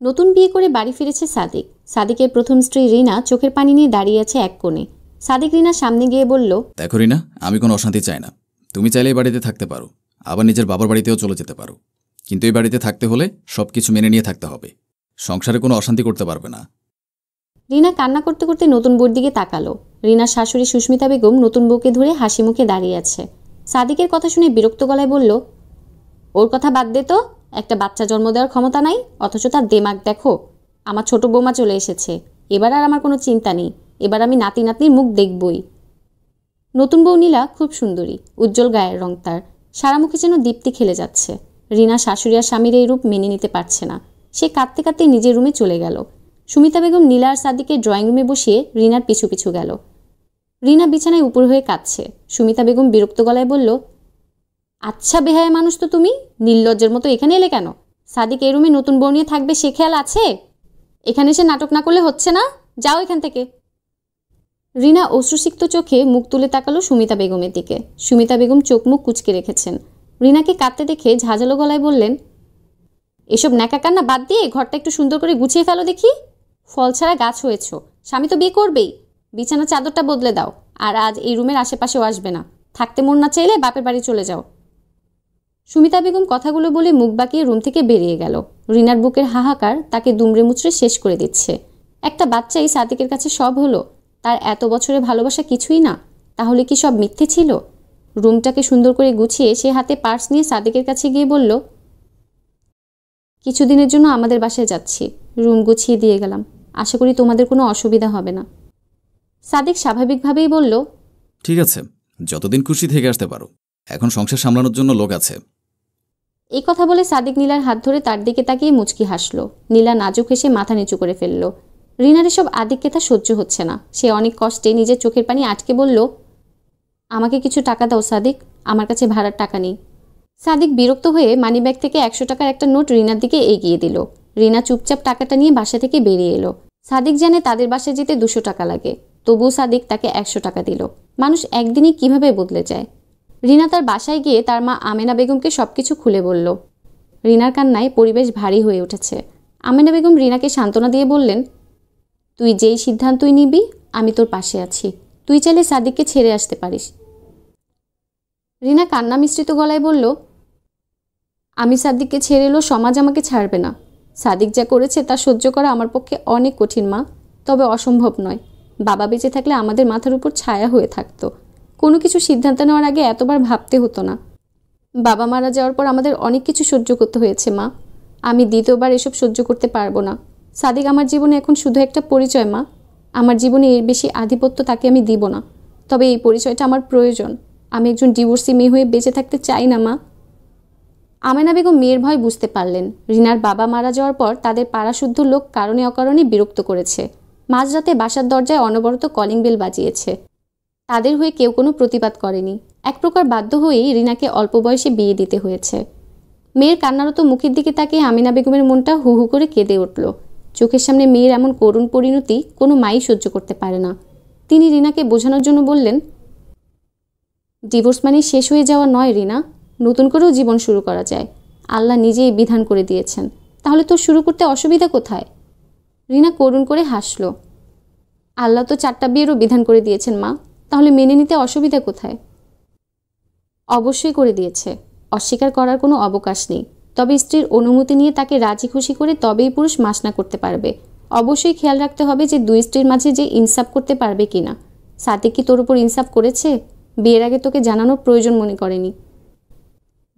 নতুন বিয়ে করে বাড়ি ফিরেছে সাদিক। সাদিকের প্রথম স্ত্রী রিনা চোখের পানি নিয়ে দাঁড়িয়ে আছে এক কোণে। সাদিক রিনার সামনে গিয়ে বলল, দেখো রিনা, আমি কোনো অশান্তি চাই না। তুমি চাইলে এই বাড়িতে থাকতে পারো, আবার নিজের বাবার বাড়িতেও চলে যেতে পারো, কিন্তু এই বাড়িতে থাকতে হলে সবকিছু মেনে নিয়ে থাকতে হবে। সংসারে কোনো অশান্তি করতে পারবে না। রিনা কান্না করতে করতে নতুন বউর দিকে তাকালো। রিনার শাশুড়ি সুস্মিতা বেগম নতুন বউকে ধরে হাসি মুখে দাঁড়িয়ে আছে। সাদিকের কথা শুনে বিরক্ত গলায় বলল, ওর কথা বাদ দে তো, একটা বাচ্চা জন্ম দেওয়ার ক্ষমতা নাই, অথচ তার দেমাগ দেখো। আমার ছোট বৌমা চলে এসেছে, এবার আর আমার কোনো চিন্তা নেই, এবার আমি নাতি নাতনির মুখ দেখবই। নতুন বউ নীলা খুব সুন্দরী, উজ্জ্বল গায়ের রং তার, সারা মুখে যেন দীপ্তি খেলে যাচ্ছে। রিনা শাশুড়ি আর স্বামীর এই রূপ মেনে নিতে পারছে না। সে কাঁদতে কাঁদতে নিজের রুমে চলে গেল। সুমিতা বেগম নীলা আর সাদিকে ড্রয়িং রুমে বসিয়ে রিনার পিছু পিছু গেল। রিনা বিছানায় উপর হয়ে কাঁদছে। সুমিতা বেগম বিরক্ত গলায় বলল, আচ্ছা বেহায়া মানুষ তো তুমি, নির্লজ্জের মতো এখানে এলে কেন? সাদিক এই রুমে নতুন বউ নিয়ে থাকবে সে খেয়াল আছে? এখানে এসে নাটক না করলে হচ্ছে না, যাও এখান থেকে। রিনা অশ্রুসিক্ত চোখে মুখ তুলে তাকালো সুমিতা বেগমের দিকে। সুমিতা বেগম চোখ মুখ কুঁচকে রেখেছেন। রিনাকে কাঁদতে দেখে ঝাঁঝালো গলায় বললেন, এসব ন্যাকা কান্না বাদ দিয়ে ঘরটা একটু সুন্দর করে গুছিয়ে ফেলো দেখি। ফল ছাড়া গাছ হয়েছ, স্বামী তো বিয়ে করবেই। বিছানার চাদরটা বদলে দাও, আর আজ এই রুমের আশেপাশেও আসবে না। থাকতে মন না চাইলে বাপের বাড়ি চলে যাও। সুমিতা বেগম কথাগুলো বলে মুখ বাঁকিয়ে রুম থেকে বেরিয়ে গেল। রিনার বুকের হাহাকার তাকে দুমড়ে মুচড়ে শেষ করে দিচ্ছে। একটা বাচ্চাই সাদিকের কাছে সব হলো, তার এত বছরের ভালোবাসা কিছুই না? তাহলে কি সব মিথ্যে ছিল? রুমটাকে সুন্দর করে গুছিয়ে সে হাতে পার্স নিয়ে সাদিকের কাছে গিয়ে বলল, কিছুদিনের জন্য আমাদের বাসায় যাচ্ছি, রুম গুছিয়ে দিয়ে গেলাম, আশা করি তোমাদের কোনো অসুবিধা হবে না। সাদিক স্বাভাবিকভাবেই বলল, ঠিক আছে, যতদিন খুশি থেকে আসতে পারো, এখন সংসার সামলানোর জন্য লোক আছে। এই কথা বলে সাদিক নীলার হাত ধরে তার দিকে তাকিয়ে মুচকি হাসল। নীলা নাজুক হেসে মাথা নিচু করে ফেলল। রিনার এসব আদিক্যতা সহ্য হচ্ছে না। সে অনেক কষ্টে নিজের চোখের পানি আটকে বলল, আমাকে কিছু টাকা দাও সাদিক, আমার কাছে ভাড়ার টাকা নেই। সাদিক বিরক্ত হয়ে মানিব্যাগ থেকে 100 টাকার একটা নোট রিনার দিকে এগিয়ে দিল। রিনা চুপচাপ টাকাটা নিয়ে বাসা থেকে বেরিয়ে এলো। সাদিক জানে তাদের বাসায় যেতে 200 টাকা লাগে, তবুও সাদিক তাকে 100 টাকা দিল। মানুষ একদিনই কিভাবে বদলে যায়। রিনা তার বাসায় গিয়ে তার মা আমেনা বেগমকে সবকিছু খুলে বলল। রিনার কান্নায় পরিবেশ ভারী হয়ে উঠেছে। আমেনা বেগম রিনাকে সান্ত্বনা দিয়ে বললেন, তুই যেই সিদ্ধান্তই নিবি আমি তোর পাশে আছি, তুই চাইলে সাদিককে ছেড়ে আসতে পারিস। রিনা কান্না মিশ্রিত গলায় বলল, আমি সাদিককে ছেড়ে এলো সমাজ আমাকে ছাড়বে না। সাদিক যা করেছে তা সহ্য করা আমার পক্ষে অনেক কঠিন মা, তবে অসম্ভব নয়। বাবা বেঁচে থাকলে আমাদের মাথার উপর ছায়া হয়ে থাকতো, কোনো কিছু সিদ্ধান্ত নেওয়ার আগে এতবার ভাবতে হতো না। বাবা মারা যাওয়ার পর আমাদের অনেক কিছু সহ্য করতে হয়েছে মা, আমি দ্বিতীয়বার এসব সহ্য করতে পারবো না। সাদিক আমার জীবনে এখন শুধু একটা পরিচয় মা, আমার জীবনে এর বেশি আধিপত্য তাকে আমি দিব না। তবে এই পরিচয়টা আমার প্রয়োজন, আমি একজন ডিভোর্সি মেয়ে হয়ে বেঁচে থাকতে চাই না মা। আমেনা বেগম মেয়ের ভয় বুঝতে পারলেন। রিনার বাবা মারা যাওয়ার পর তাদের পাড়াশুদ্ধ লোক কারণে অকারণে বিরক্ত করেছে। মাঝরাতে বাসার দরজায় অনবরত কলিং বেল বাজিয়েছে। তাদের হয়ে কেউ কোনো প্রতিবাদ করেনি। এক প্রকার বাধ্য হয়েই রিনাকে অল্প বয়সে বিয়ে দিতে হয়েছে। মেয়ের কান্নারত মুখের দিকে তাকিয়ে আমিনা বেগমের মনটা হু হু করে কেঁদে উঠল। চোখের সামনে মেয়ের এমন করুণ পরিণতি কোনো মাই সহ্য করতে পারে না। তিনি রিনাকে বোঝানোর জন্য বললেন, ডিভোর্স মানে শেষ হয়ে যাওয়া নয় রিনা, নতুন করেও জীবন শুরু করা যায়। আল্লাহ নিজেই বিধান করে দিয়েছেন, তাহলে তো শুরু করতে অসুবিধা কোথায়? রিনা করুণ করে হাসল। আল্লাহ তো 4টা বিয়েরও বিধান করে দিয়েছেন মা, তাহলে মেনে নিতে অসুবিধা কোথায়? অবশ্যই করে দিয়েছে, অস্বীকার করার কোনো অবকাশ নেই। তবে স্ত্রীর অনুমতি নিয়ে তাকে রাজি খুশি করে তবেই পুরুষ মাসনা করতে পারবে। অবশ্যই খেয়াল রাখতে হবে যে দুই স্ত্রীর মাঝে যে ইনসাফ করতে পারবে কিনা। সাদিক কি তোর উপর ইনসাফ করেছে? বিয়ের আগে তোকে জানানোর প্রয়োজন মনে করেনি।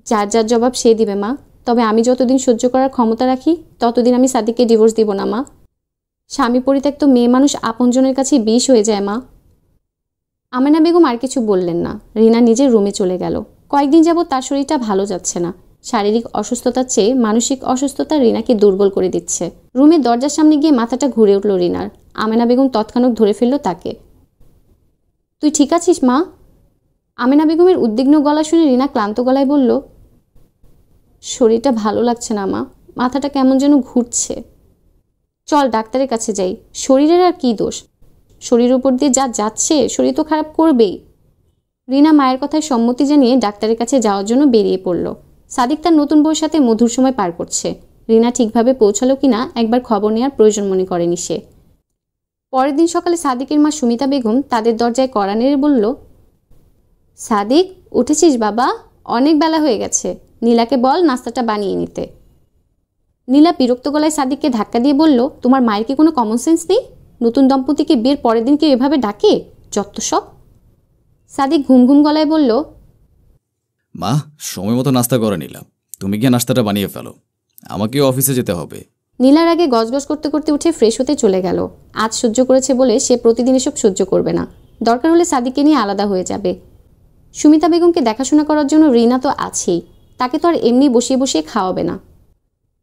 যার যার জবাব সে দিবে মা, তবে আমি যতদিন সহ্য করার ক্ষমতা রাখি ততদিন আমি সাদিককে ডিভোর্স দিব না মা। স্বামী পরিত্যক্ত মেয়ে মানুষ আপনজনের কাছে বিষ হয়ে যায় মা। আমেনা বেগম আর কিছু বললেন না। রিনা নিজের রুমে চলে গেল। কয়েকদিন যাবৎ তার শরীরটা ভালো যাচ্ছে না। শারীরিক অসুস্থতার চেয়ে মানসিক অসুস্থতা রিনাকে দুর্বল করে দিচ্ছে। রুমের দরজার সামনে গিয়ে মাথাটা ঘুরে উঠল রিনার। আমেনা বেগম তৎক্ষণাৎ ধরে ফেলল তাকে। তুই ঠিক আছিস মা? আমেনা বেগমের উদ্বিগ্ন গলা শুনে রিনা ক্লান্ত গলায় বলল, শরীরটা ভালো লাগছে না মা, মাথাটা কেমন যেন ঘুরছে। চল ডাক্তারের কাছে যাই, শরীরের আর কি দোষ? শরীর উপর দিয়ে যা যাচ্ছে শরীর তো খারাপ করবেই। রিনা মায়ের কথায় সম্মতি জানিয়ে ডাক্তারের কাছে যাওয়ার জন্য বেরিয়ে পড়ল। সাদিক তার নতুন বউয়ের সাথে মধুর সময় পার করছে। রিনা ঠিকভাবে পৌঁছালো কিনা একবার খবর নেওয়ার প্রয়োজন মনে করেনি সে। পরের দিন সকালে সাদিকের মা সুমিতা বেগম তাদের দরজায় কড়া নেড়ে বলল, সাদিক, উঠেছিস বাবা? অনেক বেলা হয়ে গেছে। নীলাকে বল নাস্তাটা বানিয়ে নিতে। নীলা বিরক্ত গলায় সাদিককে ধাক্কা দিয়ে বলল, তোমার মায়ের কি কোনো কমন সেন্স নেই? নতুন দম্পতিকে বিয়ের পরের দিন কেউ এভাবে ডাকে? যত সব। সাদিক ঘুম ঘুম গলায় বলল, মা, সময় মতো নাস্তা করে নিলাম, তুমি গিয়ে নাস্তাটা বানিয়ে ফেলো, আমাকেও অফিসে যেতে হবে। নীলার আগে গজগজ করতে করতে উঠে ফ্রেশ হতে চলে গেল। আজ সহ্য করেছে বলে সে প্রতিদিন এসব সহ্য করবে না। দরকার হলে সাদিককে নিয়ে আলাদা হয়ে যাবে। সুমিতা বেগমকে দেখাশোনা করার জন্য রিনা তো আছেই, তাকে তো আর এমনি বসিয়ে বসিয়ে খাওয়াবে না।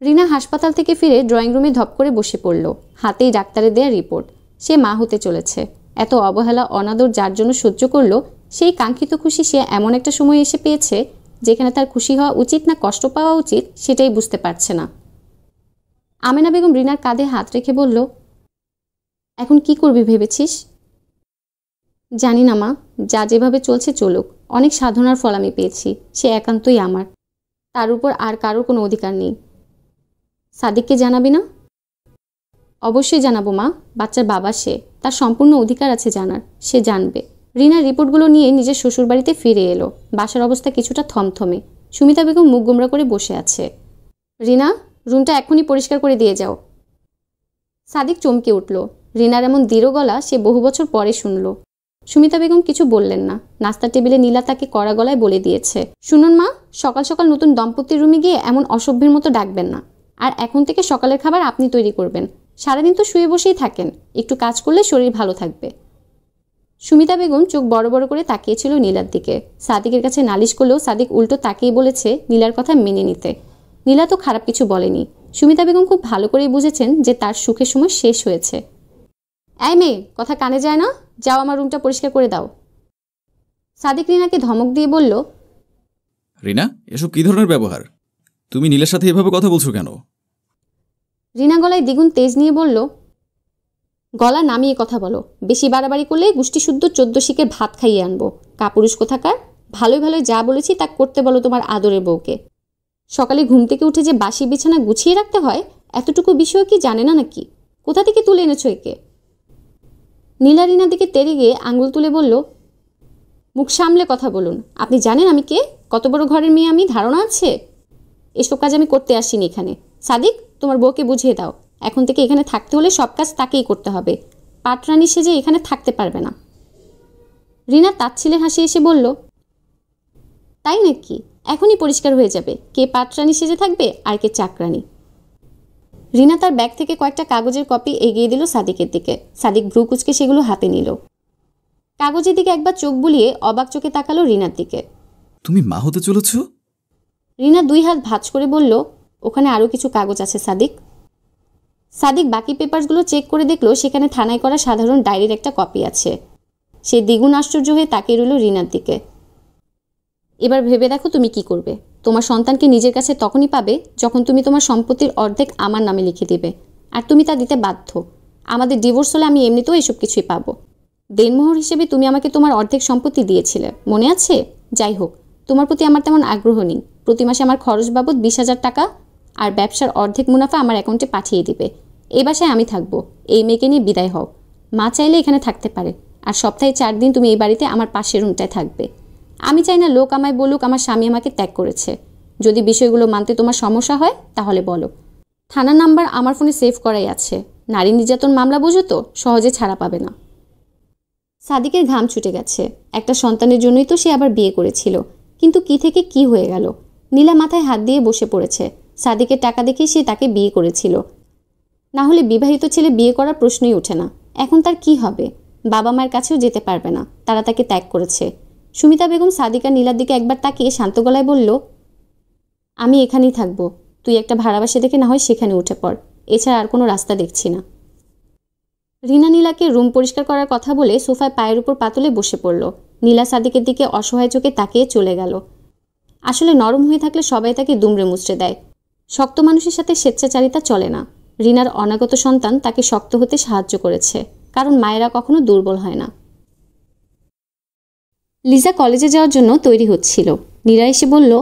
রিনা হাসপাতাল থেকে ফিরে ড্রয়িং রুমে ধপ করে বসে পড়ল। হাতেই ডাক্তারের দেয়া রিপোর্ট। সে মা হতে চলেছে। এত অবহেলা অনাদর যার জন্য সহ্য করল, সেই কাঙ্ক্ষিত খুশি সে এমন একটা সময় এসে পেয়েছে যেখানে তার খুশি হওয়া উচিত না কষ্ট পাওয়া উচিত সেটাই বুঝতে পারছে না। আমেনা বেগম রিনার কাঁধে হাত রেখে বলল, এখন কি করবি ভেবেছিস? জানি না মা, যা যেভাবে চলছে চলুক। অনেক সাধনার ফল আমি পেয়েছি, সে একান্তই আমার, তার উপর আর কারোর কোনো অধিকার নেই। সাদিককে জানাবি না? অবশ্যই জানাবো মা, বাচ্চার বাবা সে, তার সম্পূর্ণ অধিকার আছে জানার, সে জানবে। রিনার রিপোর্টগুলো নিয়ে নিজের শ্বশুরবাড়িতে ফিরে এলো। বাসার অবস্থা কিছুটা থমথমে। সুমিতা বেগম মুখ গোমরা করে বসে আছে। রিনা, রুমটা এখনই পরিষ্কার করে দিয়ে যাও। সাদিক চমকে উঠল। রিনার এমন দৃঢ় গলা সে বহু বছর পরে শুনল। সুমিতা বেগম কিছু বললেন না। নাস্তার টেবিলে নীলা তাকে কড়া গলায় বলে দিয়েছে, শুনুন মা, সকাল সকাল নতুন দম্পতির রুমে গিয়ে এমন অসভ্যের মতো ডাকবেন না। আর এখন থেকে সকালের খাবার আপনি তৈরি করবেন। সারাদিন তো শুয়ে বসেই থাকেন, একটু কাজ করলে শরীর ভালো থাকবে। সুমিতা বেগম চোখ বড় বড় করে তাকিয়েছিল নীলার দিকে। সাদিকের কাছে নালিশ করলেও সাদিক উল্টো তাকিয়ে বলেছে নীলার কথা মেনে নিতে। নীলা তো খারাপ কিছু বলেনি। সুমিতা বেগম খুব ভালো করেই বুঝেছেন যে তার সুখের সময় শেষ হয়েছে। এই মেয়ে, কথা কানে যায় না? যাও আমার রুমটা পরিষ্কার করে দাও। সাদিক রিনাকে ধমক দিয়ে বলল, রিনা, এসব কী ধরনের ব্যবহার? তুমি নীলের সাথে এভাবে কথা বলছো কেন? রিনা গলায় দ্বিগুণ তেজ নিয়ে বলল, গলা নামিয়ে কথা বলো। বেশি বাড়াবাড়ি করলে গুষ্টিশুদ্ধ 14 শিকের ভাত খাইয়ে আনবো। কাপুরুষ কোথাকার। ভালোই ভালোই যা বলেছি তা করতে বলো তোমার আদরের বউকে। সকালে ঘুম থেকে উঠে যে বাসি বিছানা গুছিয়ে রাখতে হয়, এতটুকু বিষয় কি জানে না নাকি? কোথা থেকে তুলে এনেছো একে? নীলা রিনার দিকে তেড়ে গিয়ে আঙুল তুলে বলল, মুখ সামলে কথা বলুন। আপনি জানেন আমি কে? কত বড় ঘরের মেয়ে আমি, ধারণা আছে? এসব কাজ আমি করতে আসিনি এখানে। সাদিক, তোমার বউকে বুঝিয়ে দাও, এখন থেকে এখানে থাকতে হলে সব কাজ তাকেই করতে হবে। পাটরানি সেজে এখানে থাকতে পারবে না। রিনা তাচ্ছিলে হাসি এসে বলল, তাই নাকি? এখনই পরিষ্কার হয়ে যাবে কে পাটরানি সেজে থাকবে আর কে চাকরানি। রিনা তার ব্যাগ থেকে কয়েকটা কাগজের কপি এগিয়ে দিল সাদিকের দিকে। সাদিক ভ্রু কুচকে সেগুলো হাতে নিল। কাগজের দিকে একবার চোখ বুলিয়ে অবাক চোখে তাকালো রিনার দিকে। তুমি মা হতে চলেছ? রিনা 2 হাত ভাঁজ করে বলল, ওখানে আরও কিছু কাগজ আছে সাদিক। সাদিক বাকি পেপারসগুলো চেক করে দেখলো সেখানে থানায় করা সাধারণ ডায়েরির একটা কপি আছে। সে দ্বিগুণ আশ্চর্য হয়ে তাকিয়ে রইল রিনার দিকে। এবার ভেবে দেখো তুমি কি করবে। তোমার সন্তানকে নিজের কাছে তখনই পাবে যখন তুমি তোমার সম্পত্তির অর্ধেক আমার নামে লিখে দিবে, আর তুমি তা দিতে বাধ্য। আমাদের ডিভোর্স হলে আমি এমনিতেও এসব কিছুই পাবো। দেনমোহর হিসেবে তুমি আমাকে তোমার অর্ধেক সম্পত্তি দিয়েছিলে, মনে আছে? যাই হোক, তোমার প্রতি আমার তেমন আগ্রহ নেই। প্রতি মাসে আমার খরচ বাবদ 20,000 টাকা আর ব্যবসার অর্ধেক মুনাফা আমার অ্যাকাউন্টে পাঠিয়ে দিবে। এই বাসায় আমি থাকবো। এই মেয়েকে নিয়ে বিদায় হও। মা চাইলে এখানে থাকতে পারে, আর সপ্তাহে 4 দিন তুমি এই বাড়িতে আমার পাশের রুমটায় থাকবে। আমি চাই না লোক আমায় বলুক আমার স্বামী আমাকে ত্যাগ করেছে। যদি বিষয়গুলো মানতে তোমার সমস্যা হয় তাহলে বলো। থানার নাম্বার আমার ফোনে সেভ করাই আছে। নারী নির্যাতন মামলা বুঝো তো, সহজে ছাড়া পাবে না। সাদিকের ঘাম ছুটে গেছে। একটা সন্তানের জন্যই তো সে আবার বিয়ে করেছিল, কিন্তু কি থেকে কি হয়ে গেল? নীলা মাথায় হাত দিয়ে বসে পড়েছে। সাদিকের টাকা দেখেই সে তাকে বিয়ে করেছিল, না হলে বিবাহিত ছেলে বিয়ে করার প্রশ্নই ওঠে না। এখন তার কি হবে? বাবা মায়ের কাছেও যেতে পারবে না, তারা তাকে ত্যাগ করেছে। সুমিতা বেগম সাদিকা নীলার দিকে একবার তাকিয়ে শান্ত গলায় বলল, আমি এখানেই থাকবো। তুই একটা ভাড়া বাসা দেখে না হয় সেখানে উঠে পড়। এছাড়া আর কোনো রাস্তা দেখছি না। রিনা নীলাকে রুম পরিষ্কার করার কথা বলে সোফায় পায়ের উপর পাতলে বসে পড়ল। নীলা সাদিকের দিকে অসহায় চোখে তাকিয়ে চলে গেল। আসলে নরম হয়ে থাকলে সবাই তাকে দুমড়ে মুচড়ে দেয়। শক্ত মানুষের সাথে স্বেচ্ছাচারিতা চলে না। রিনার অনাগত সন্তান তাকে শক্ত হতে সাহায্য করেছে, কারণ মায়েরা কখনো দুর্বল হয় না। লিজা কলেজে যাওয়ার জন্য তৈরি হচ্ছিল। নীরা এসে বলল,